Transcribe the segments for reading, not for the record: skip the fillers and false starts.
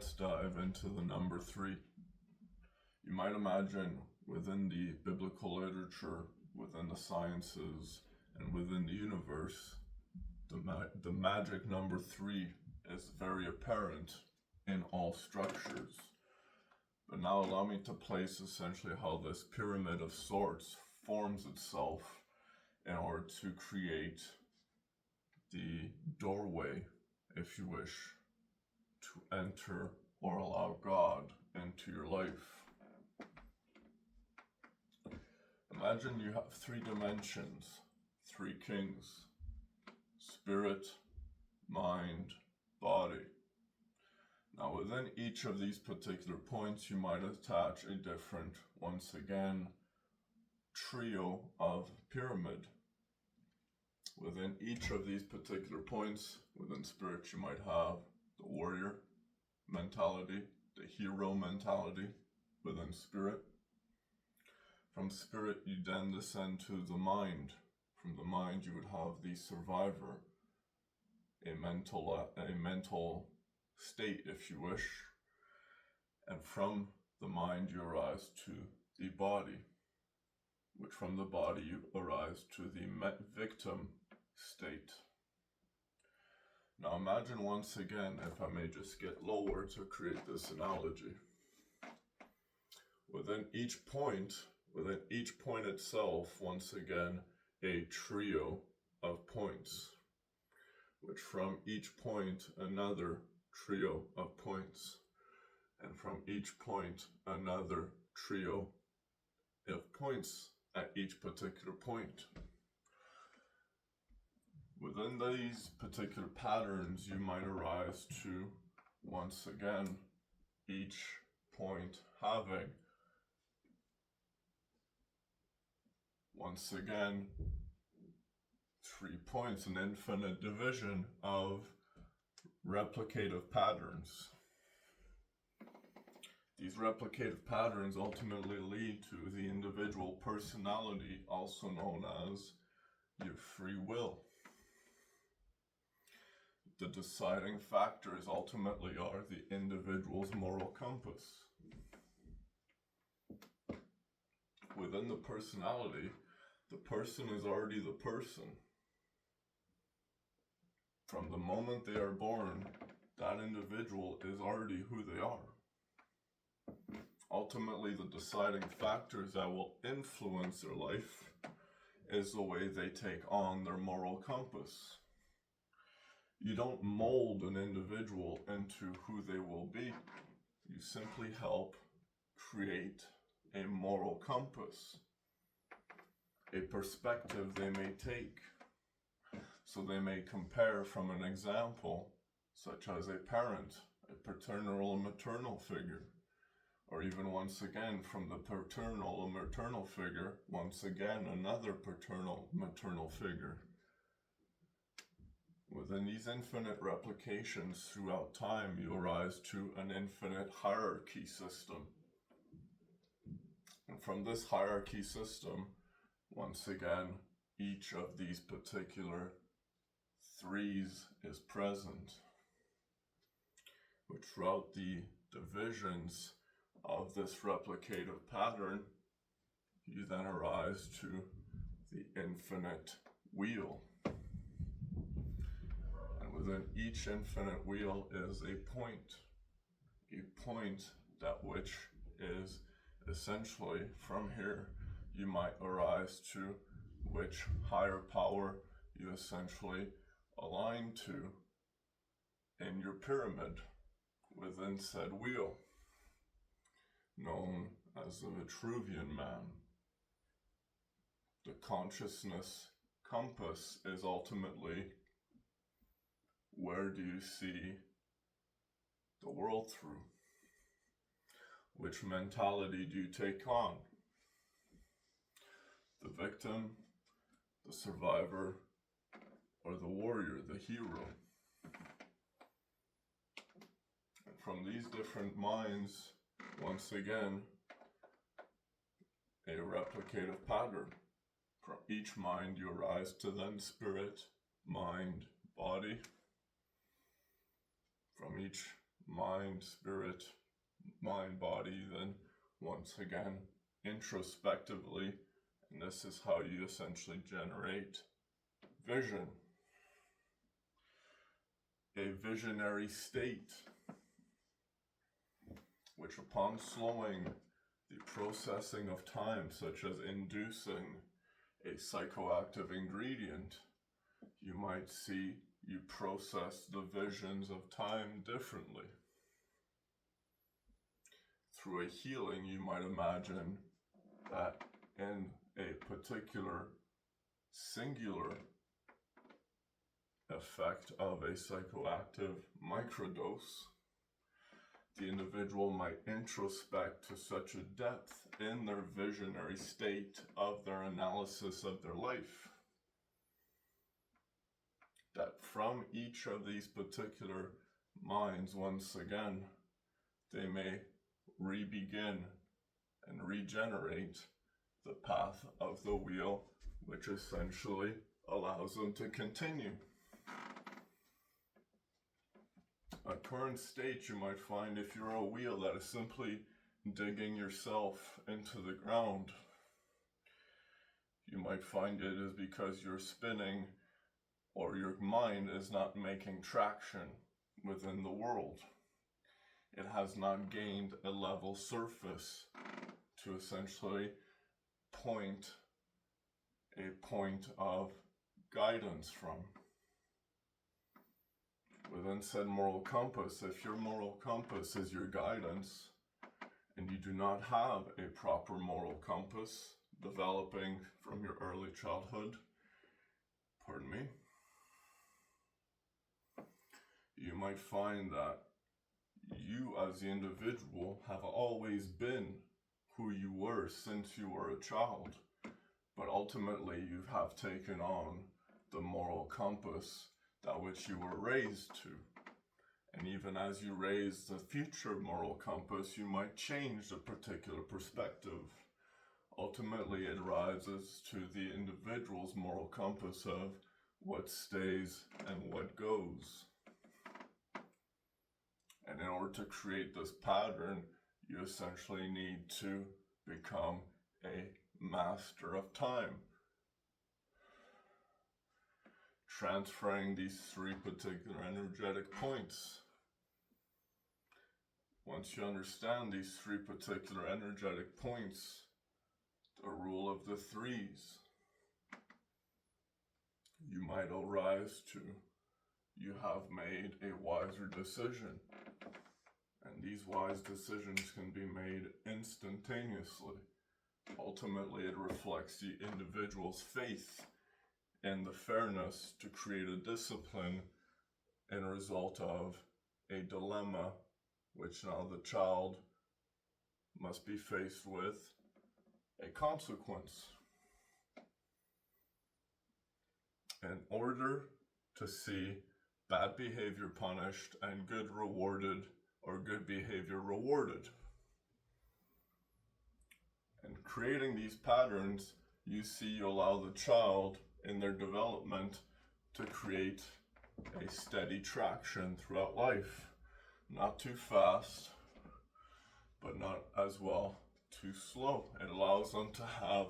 let's dive into the number 3. You might imagine within the biblical literature, within the sciences, and within the universe, the magic number 3 is very apparent in all structures. But now allow me to place essentially how this pyramid of sorts forms itself in order to create the doorway, if you wish, to enter or allow God into your life. Imagine you have 3 dimensions, 3 kings: spirit, mind, body. Now within each of these particular points you might attach a different, once again, trio of pyramid. Within each of these particular points, within spirit you might have the warrior mentality, the hero mentality within spirit. From spirit you then descend to the mind. From the mind you would have the survivor, a mental state, if you wish. And from the mind you arise to the body, which from the body you arise to the victim state. Now imagine once again, if I may just get lower to create this analogy. Within each point itself, once again, a trio of points, which from each point another trio of points, and from each point another trio of points at each particular point. Within these particular patterns, you might arise to, once again, each point having, once again, 3 points, an infinite division of replicative patterns. These replicative patterns ultimately lead to the individual personality, also known as your free will. The deciding factors ultimately are the individual's moral compass. Within the personality, the person is already the person. From the moment they are born, that individual is already who they are. Ultimately, the deciding factors that will influence their life is the way they take on their moral compass. You don't mold an individual into who they will be. You simply help create a moral compass, a perspective they may take. So they may compare from an example, such as a parent, a paternal and maternal figure, or even once again from the paternal and maternal figure, once again another paternal maternal figure. Within these infinite replications throughout time, you arise to an infinite hierarchy system. And from this hierarchy system, once again, each of these particular 3's is present, which throughout the divisions of this replicative pattern, you then arise to the infinite wheel. Within each infinite wheel is a point that which is essentially from here you might arise to which higher power you essentially align to in your pyramid within said wheel, known as the Vitruvian Man. The consciousness compass is ultimately, where do you see the world through? Which mentality do you take on? The victim, the survivor, or the warrior, the hero? And from these different minds, once again, a replicative pattern. From each mind you arise to then spirit, mind, body. From each mind, spirit, mind, body, then once again, introspectively, and this is how you essentially generate vision. A visionary state, which upon slowing the processing of time, such as inducing a psychoactive ingredient, you might see you process the visions of time differently. Through a healing, you might imagine that in a particular singular effect of a psychoactive microdose, the individual might introspect to such a depth in their visionary state of their analysis of their life that from each of these particular minds, once again, they may re-begin and regenerate the path of the wheel, which essentially allows them to continue. At current state, you might find if you're a wheel that is simply digging yourself into the ground, you might find it is because you're spinning or your mind is not making traction within the world. It has not gained a level surface to essentially point a point of guidance from. Within said moral compass, if your moral compass is your guidance, and you do not have a proper moral compass developing from your early childhood, you might find that you as the individual have always been who you were since you were a child, but ultimately you have taken on the moral compass that which you were raised to. And even as you raise the future moral compass, you might change a particular perspective. Ultimately, it rises to the individual's moral compass of what stays and what goes. And in order to create this pattern, you essentially need to become a master of time. Transferring these three particular energetic points. Once you understand these three particular energetic points, the rule of the 3's, you might arise to, you have made a wiser decision. And these wise decisions can be made instantaneously. Ultimately, it reflects the individual's faith in the fairness to create a discipline in a result of a dilemma which now the child must be faced with a consequence. In order to see bad behavior punished and good rewarded, or good behavior rewarded. And creating these patterns, you see you allow the child in their development to create a steady traction throughout life. Not too fast, but not as well too slow. It allows them to have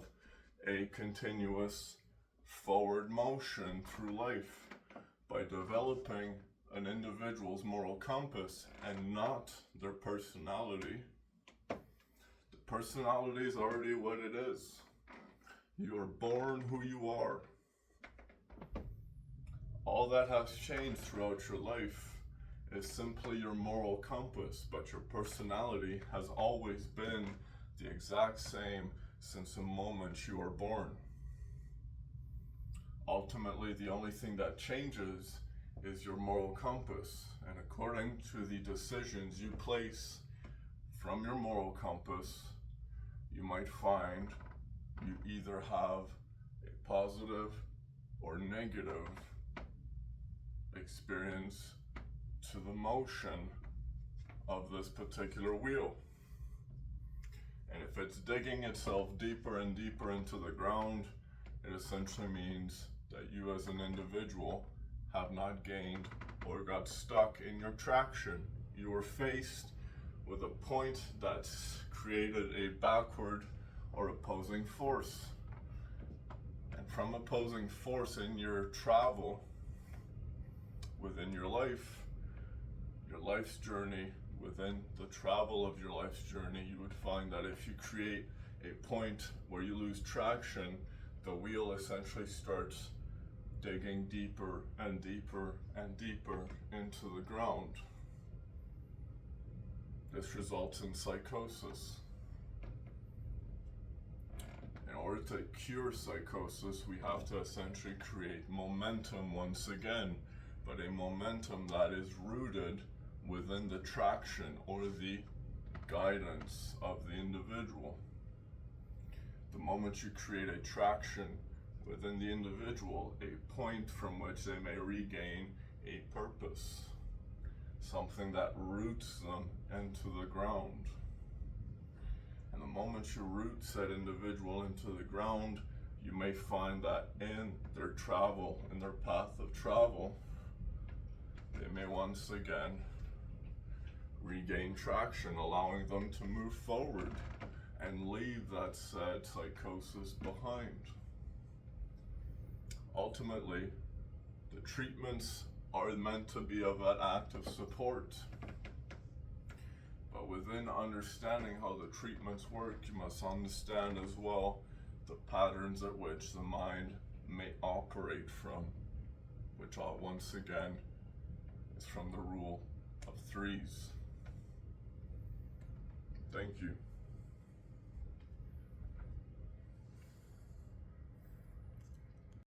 a continuous forward motion through life by developing an individual's moral compass and not their personality. The personality is already what it is. You are born who you are. All that has changed throughout your life is simply your moral compass, but your personality has always been the exact same since the moment you were born. Ultimately, the only thing that changes is your moral compass, and according to the decisions you place from your moral compass, you might find you either have a positive or negative experience to the motion of this particular wheel. And if it's digging itself deeper and deeper into the ground, it essentially means that you as an individual have not gained or got stuck in your traction. you are faced with a point that's created a backward or opposing force. And from opposing force in your travel within your life's journey, within the travel of your life's journey, you would find that if you create a point where you lose traction, the wheel essentially starts digging deeper and deeper and deeper into the ground. This results in psychosis. In order to cure psychosis, we have to essentially create momentum once again, but a momentum that is rooted within the traction or the guidance of the individual. The moment you create a traction within the individual, a point from which they may regain a purpose, something that roots them into the ground. And the moment you root said individual into the ground, you may find that in their travel, in their path of travel, they may once again regain traction, allowing them to move forward and leave that said psychosis behind. Ultimately, the treatments are meant to be of an act of support. But within understanding how the treatments work, you must understand as well the patterns at which the mind may operate from, which once again is from the rule of 3's. Thank you.